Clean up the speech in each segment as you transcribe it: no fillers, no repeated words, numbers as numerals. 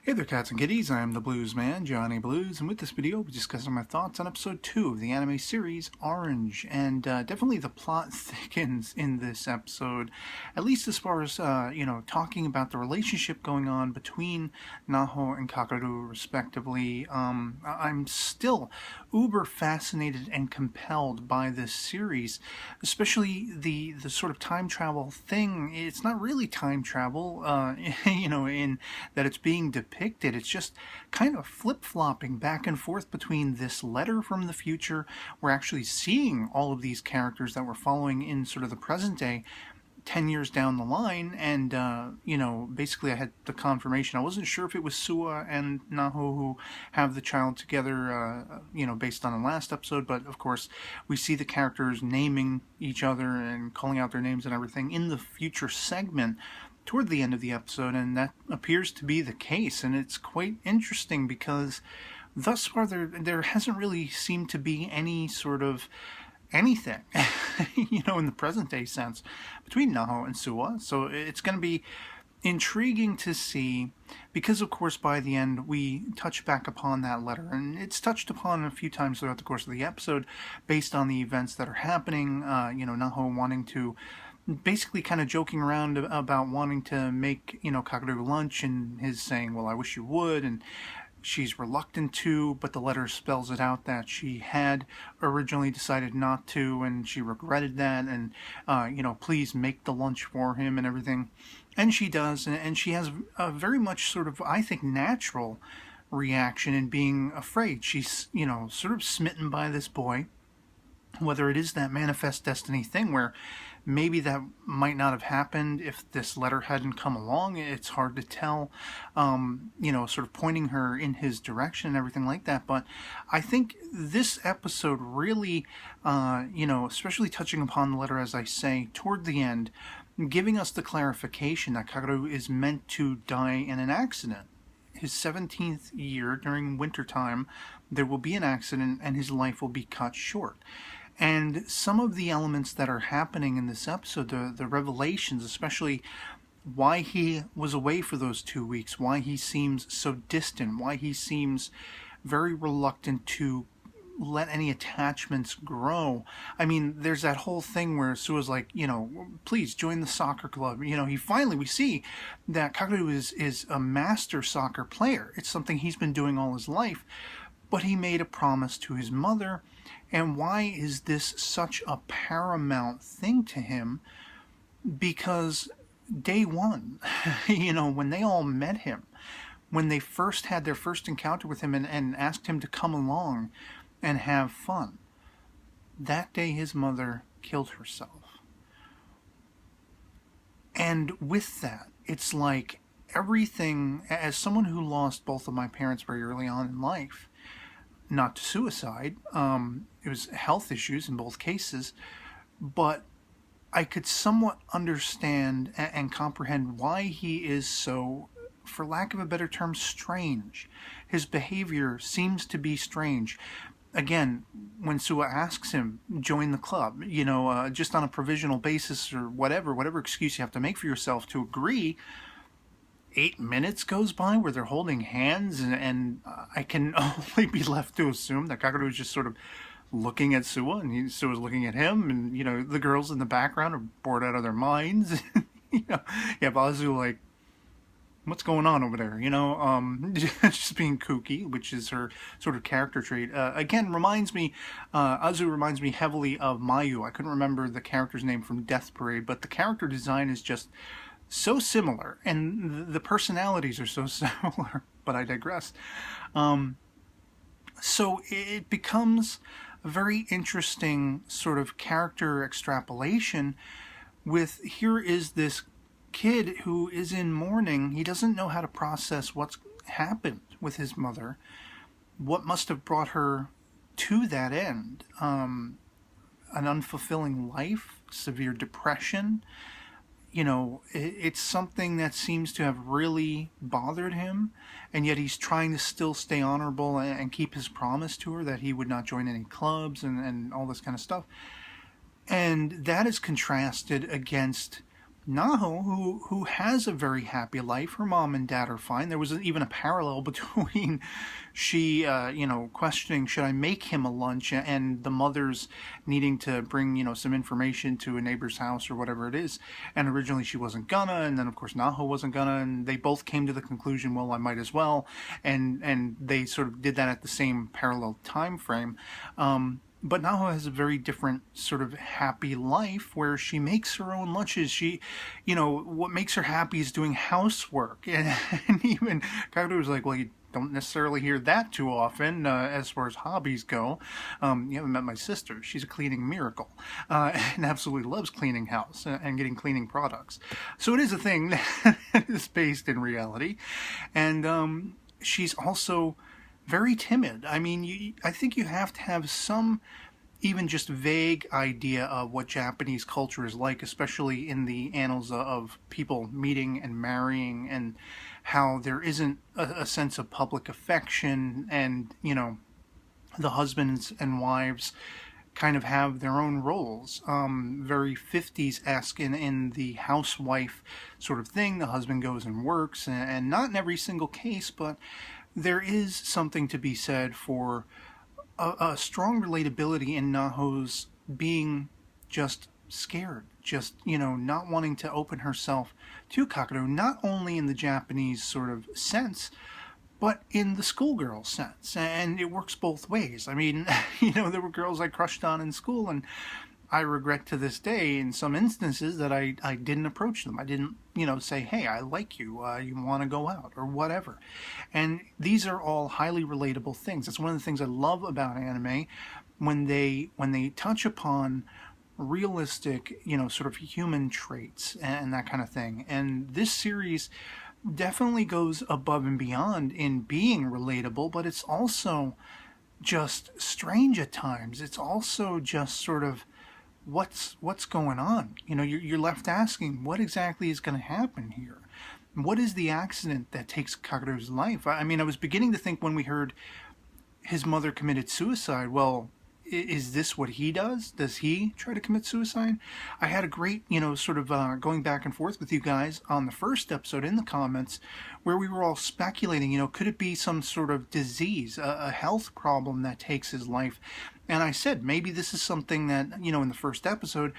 Hey there, cats and kitties. I am the Blues Man, Johnny Blues, and with this video, we'll be discussing my thoughts on episode 2 of the anime series Orange. And definitely the plot thickens in this episode, at least as far as, talking about the relationship going on between Naho and Kakaru, respectively. I'm still uber fascinated and compelled by this series, especially the sort of time travel thing. It's not really time travel, in that it's being depicted. It's just kind of flip-flopping back and forth between this letter from the future. We're actually seeing all of these characters that we're following in sort of the present day 10 years down the line, and basically I had the confirmation. I wasn't sure if it was Sua and Naho who have the child together, based on the last episode, but of course we see the characters naming each other and calling out their names and everything in the future segment toward the end of the episode, and that appears to be the case. And it's quite interesting because thus far there hasn't really seemed to be any sort of anything in the present day sense between Naho and Sua. So it's going to be intriguing to see, because of course by the end we touch back upon that letter, and it's touched upon a few times throughout the course of the episode based on the events that are happening. Naho wanting to, basically kind of joking around about wanting to make, Kakaru lunch, and his saying, well, I wish you would, and she's reluctant to, but the letter spells it out that she had originally decided not to, and she regretted that, and, please make the lunch for him and everything. And she does, and she has a very much sort of, I think, natural reaction in being afraid. She's, sort of smitten by this boy, whether it is that manifest destiny thing where maybe that might not have happened if this letter hadn't come along. It's hard to tell, sort of pointing her in his direction and everything like that. But I think this episode really, especially touching upon the letter, as I say, toward the end, giving us the clarification that Kakaru is meant to die in an accident. His 17th year, during wintertime, there will be an accident and his life will be cut short. And some of the elements that are happening in this episode, the revelations, especially why he was away for those 2 weeks, why he seems so distant, why he seems very reluctant to let any attachments grow. I mean, there's that whole thing where Sua's like, please join the soccer club. We see that Kakaru is a master soccer player. It's something he's been doing all his life, but he made a promise to his mother. And why is this such a paramount thing to him? Because day one, when they all met him, when they first had their first encounter with him and asked him to come along and have fun, that day his mother killed herself. And with that, it's like everything, as someone who lost both of my parents very early on in life, not to suicide, it was health issues in both cases, but I could somewhat understand and comprehend why he is so, for lack of a better term, strange. His behavior seems to be strange. Again, when Sua asks him, join the club, just on a provisional basis or whatever excuse you have to make for yourself to agree, 8 minutes goes by where they're holding hands, and I can only be left to assume that Kakaru is just sort of looking at Sua, and Sua's looking at him, and, the girls in the background are bored out of their minds. Bazu, like, what's going on over there, just being kooky, which is her sort of character trait. Again, Azu reminds me heavily of Mayu. I couldn't remember the character's name from Death Parade, but the character design is just so similar, and the personalities are so similar, but I digress. So it becomes a very interesting sort of character extrapolation with, here is this kid who is in mourning. He doesn't know how to process what's happened with his mother, what must have brought her to that end. An unfulfilling life, severe depression. It's something that seems to have really bothered him, and yet he's trying to still stay honorable and keep his promise to her that he would not join any clubs and all this kind of stuff. And that is contrasted against Naho, who has a very happy life. Her mom and dad are fine. There was even a parallel between she, questioning, should I make him a lunch, and the mother's needing to bring, some information to a neighbor's house or whatever it is. And originally she wasn't gonna, and then of course Naho wasn't gonna, and they both came to the conclusion, well, I might as well. And they sort of did that at the same parallel time frame. But Naho has a very different sort of happy life where she makes her own lunches. She, what makes her happy is doing housework. And even Kagura was like, well, you don't necessarily hear that too often as far as hobbies go. You haven't met my sister. She's a cleaning miracle and absolutely loves cleaning house and getting cleaning products. So it is a thing that is based in reality. And she's also very timid. I mean, I think you have to have some even just vague idea of what Japanese culture is like, especially in the annals of people meeting and marrying, and how there isn't a sense of public affection, and, the husbands and wives kind of have their own roles. Very 50s-esque in the housewife sort of thing. The husband goes and works, and not in every single case, but there is something to be said for a strong relatability in Naho's being just scared, just, not wanting to open herself to Kakaru, not only in the Japanese sort of sense, but in the schoolgirl sense. And it works both ways. I mean, there were girls I crushed on in school, and I regret to this day in some instances that I didn't approach them. I didn't, say, hey, I like you, you want to go out, or whatever. And these are all highly relatable things. That's one of the things I love about anime, when they touch upon realistic, sort of human traits and that kind of thing. And this series definitely goes above and beyond in being relatable, but it's also just strange at times. It's also just sort of, what's going on? You're left asking, what exactly is going to happen here? What is the accident that takes Kakeru's life? I mean, I was beginning to think when we heard his mother committed suicide, well, is this what he does? Does he try to commit suicide? I had a great, sort of going back and forth with you guys on the first episode in the comments, where we were all speculating, could it be some sort of disease, a health problem that takes his life? And I said, maybe this is something that, in the first episode,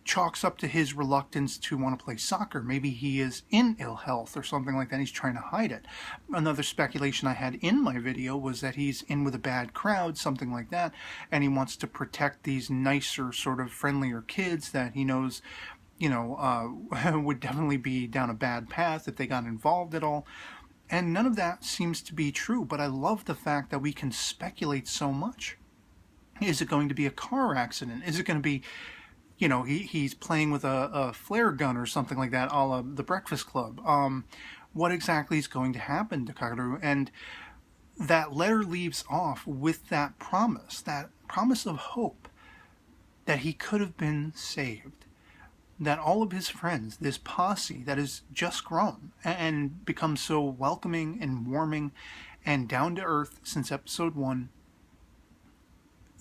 chalks up to his reluctance to want to play soccer. Maybe he is in ill health or something like that. He's trying to hide it. Another speculation I had in my video was that he's in with a bad crowd, something like that, and he wants to protect these nicer, sort of friendlier kids that he knows, would definitely be down a bad path if they got involved at all. And none of that seems to be true, but I love the fact that we can speculate so much. Is it going to be a car accident? Is it going to be, he's playing with a flare gun or something like that, a la The Breakfast Club? What exactly is going to happen to Kakaru? And that letter leaves off with that promise of hope, that he could have been saved, that all of his friends, this posse that has just grown and become so welcoming and warming and down to earth since episode 1,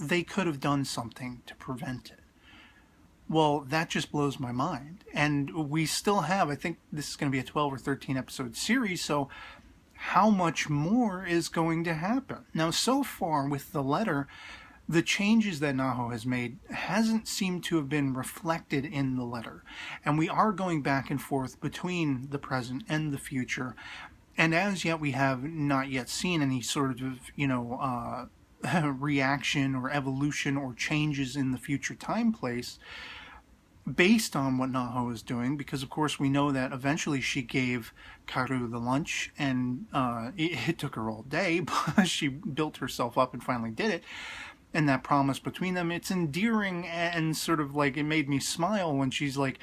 they could have done something to prevent it. Well, that just blows my mind. And we still have, I think this is going to be a 12 or 13 episode series, so how much more is going to happen? Now, so far with the letter, the changes that Naho has made hasn't seemed to have been reflected in the letter. And we are going back and forth between the present and the future. And as yet, we have not yet seen any sort of, reaction or evolution or changes in the future time place based on what Naho is doing, because of course we know that eventually she gave Karu the lunch, and it took her all day, but she built herself up and finally did it. And that promise between them, it's endearing, and sort of like, it made me smile when she's like,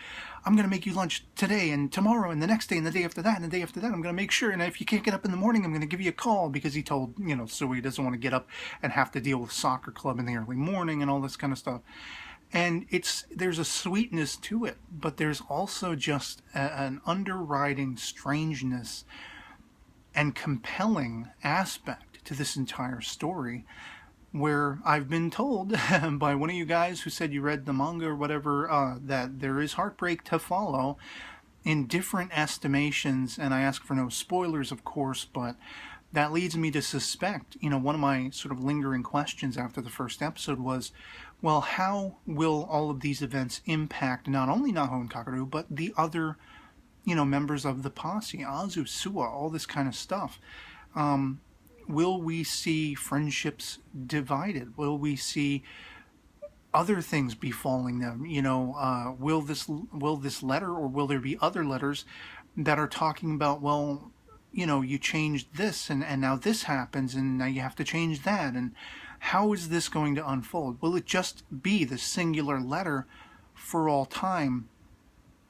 I'm going to make you lunch today and tomorrow and the next day and the day after that and the day after that. I'm going to make sure, and if you can't get up in the morning, I'm going to give you a call, because he told, so he doesn't want to get up and have to deal with soccer club in the early morning and all this kind of stuff. And there's a sweetness to it, but there's also just an underriding strangeness and compelling aspect to this entire story, where I've been told by one of you guys who said you read the manga or whatever, that there is heartbreak to follow in different estimations, and I ask for no spoilers, of course, but that leads me to suspect, one of my sort of lingering questions after the first episode was, well, how will all of these events impact not only Naho and Kakaru, but the other, members of the posse, Azu, Suwa, all this kind of stuff? Will we see friendships divided? Will we see other things befalling them? Will this letter, or will there be other letters that are talking about, well, you changed this and now this happens and now you have to change that, and how is this going to unfold? Will it just be the singular letter for all time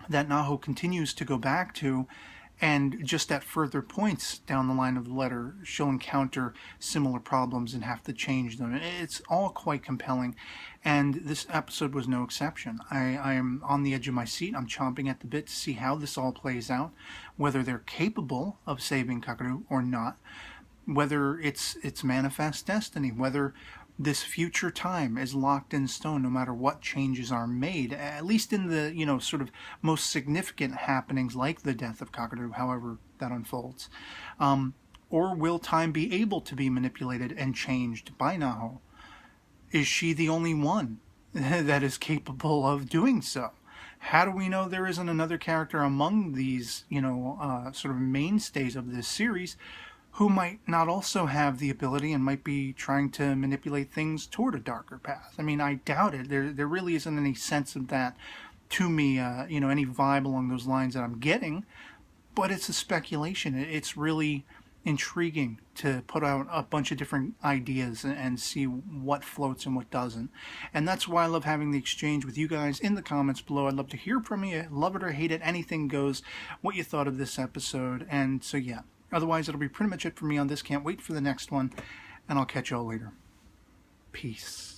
that Naho continues to go back to, and just at further points down the line of the letter she'll encounter similar problems and have to change them? It's all quite compelling, and this episode was no exception. I am on the edge of my seat. I'm chomping at the bit to see how this all plays out, whether they're capable of saving Kakaru or not, whether it's manifest destiny, whether this future time is locked in stone no matter what changes are made, at least in the, sort of most significant happenings like the death of Kakaru, however that unfolds. Or will time be able to be manipulated and changed by Naho? Is she the only one that is capable of doing so? How do we know there isn't another character among these, sort of mainstays of this series who might not also have the ability and might be trying to manipulate things toward a darker path? I mean, I doubt it. There really isn't any sense of that to me, any vibe along those lines that I'm getting, but it's a speculation. It's really intriguing to put out a bunch of different ideas and see what floats and what doesn't. And that's why I love having the exchange with you guys in the comments below. I'd love to hear from you. Love it or hate it, anything goes, what you thought of this episode. And so yeah, otherwise it'll be pretty much it for me on this. Can't wait for the next one, and I'll catch y'all later. Peace.